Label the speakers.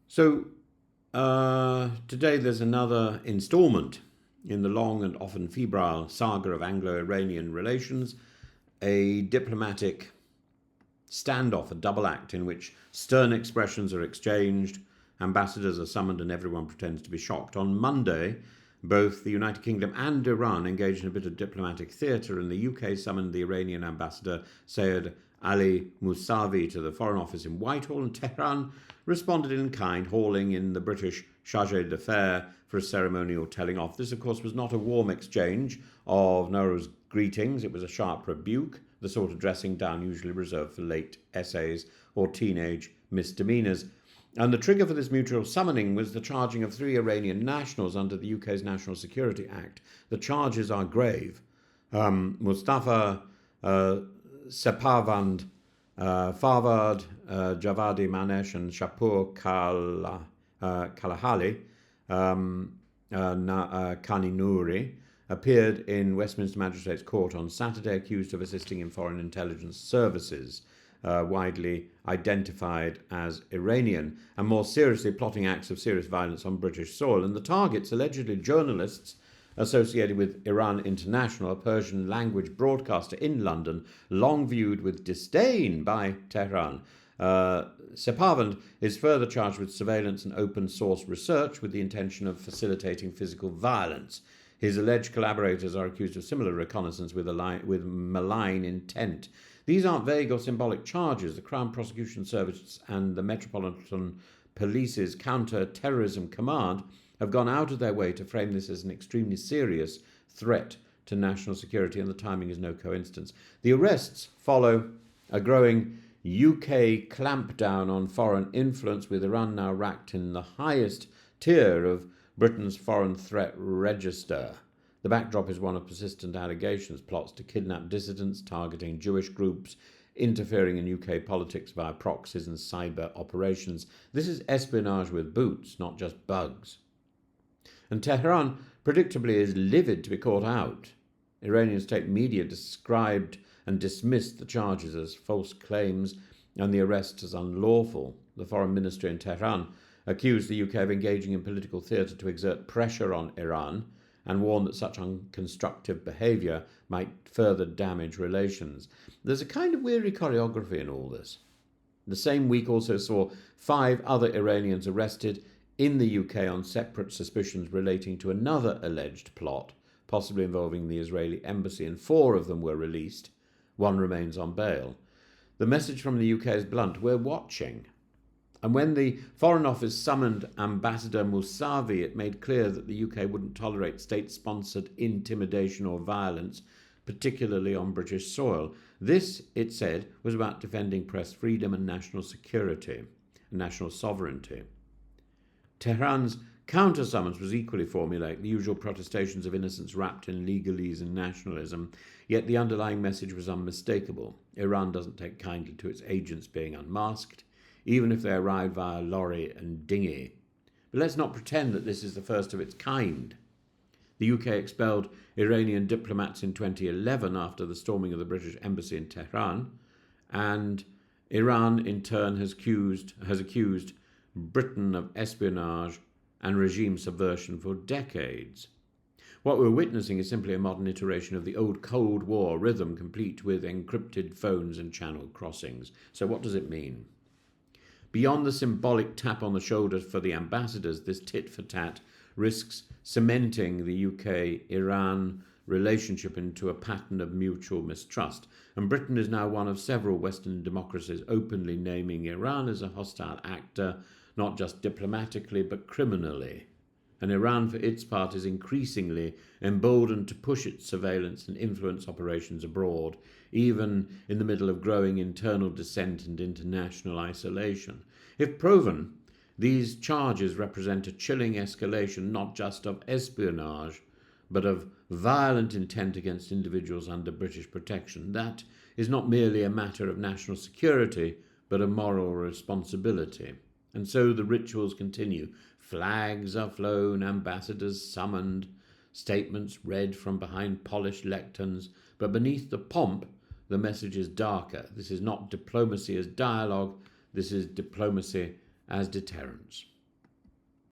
Speaker 1: So today there's another installment in the long and often febrile saga of Anglo-Iranian relations, a diplomatic standoff, a double act in which stern expressions are exchanged, ambassadors are summoned, and everyone pretends to be shocked. On Monday, both the United Kingdom and Iran engaged in a bit of diplomatic theatre, and the UK summoned the Iranian ambassador Sayed Ali Mousavi to the Foreign Office in Whitehall, and Tehran responded in kind, hauling in the British chargé d'affaires for a ceremonial telling off. This, of course, was not a warm exchange of Nowruz greetings. It was a sharp rebuke, the sort of dressing down usually reserved for late essays or teenage misdemeanours. And the trigger for this mutual summoning was the charging of 3 Iranian nationals under the UK's National Security Act. The charges are grave. Mustafa Sepavand, Farvard, Javadi Manesh, and Shapur Kalahali Kaninuri appeared in Westminster Magistrates Court on Saturday, accused of assisting in foreign intelligence services, widely identified as Iranian, and more seriously plotting acts of serious violence on British soil. And the targets, allegedly journalists associated with Iran International, a Persian language broadcaster in London, long viewed with disdain by Tehran. Sepavand is further charged with surveillance and open source research with the intention of facilitating physical violence. His alleged collaborators are accused of similar reconnaissance with malign intent. These aren't vague or symbolic charges. The Crown Prosecution Service and the Metropolitan Police's Counter-Terrorism Command have gone out of their way to frame this as an extremely serious threat to national security, and the timing is no coincidence. The arrests follow a growing UK clampdown on foreign influence, with Iran now ranked in the highest tier of Britain's foreign threat register. The backdrop is one of persistent allegations, plots to kidnap dissidents, targeting Jewish groups, interfering in UK politics via proxies and cyber operations. This is espionage with boots, not just bugs. And Tehran, predictably, is livid to be caught out. Iranian state media described and dismissed the charges as false claims and the arrests as unlawful. The Foreign Ministry in Tehran accused the UK of engaging in political theatre to exert pressure on Iran and warned that such unconstructive behaviour might further damage relations. There's a kind of weary choreography in all this. The same week also saw 5 other Iranians arrested in the UK on separate suspicions relating to another alleged plot, possibly involving the Israeli embassy, and 4 of them were released. 1 remains on bail. The message from the UK is blunt: we're watching. And when the Foreign Office summoned Ambassador Mousavi, it made clear that the UK wouldn't tolerate state-sponsored intimidation or violence, particularly on British soil. This, it said, was about defending press freedom and national security, national sovereignty. Tehran's counter-summons was equally formulaic, the usual protestations of innocents wrapped in legalese and nationalism, yet the underlying message was unmistakable. Iran doesn't take kindly to its agents being unmasked, even if they arrive via lorry and dinghy. But let's not pretend that this is the first of its kind. The UK expelled Iranian diplomats in 2011 after the storming of the British embassy in Tehran, and Iran in turn has accused Britain of espionage and regime subversion for decades. What we're witnessing is simply a modern iteration of the old Cold War rhythm, complete with encrypted phones and channel crossings. So what does it mean? Beyond the symbolic tap on the shoulder for the ambassadors, this tit-for-tat risks cementing the UK-Iran relationship into a pattern of mutual mistrust. And Britain is now one of several Western democracies openly naming Iran as a hostile actor, not just diplomatically but criminally. And Iran, for its part, is increasingly emboldened to push its surveillance and influence operations abroad, even in the middle of growing internal dissent and international isolation. If proven, these charges represent a chilling escalation not just of espionage, but of violent intent against individuals under British protection. That is not merely a matter of national security, but a moral responsibility. And so the rituals continue. Flags are flown, ambassadors summoned, statements read from behind polished lecterns, but beneath the pomp, the message is darker. This is not diplomacy as dialogue, this is diplomacy as deterrence.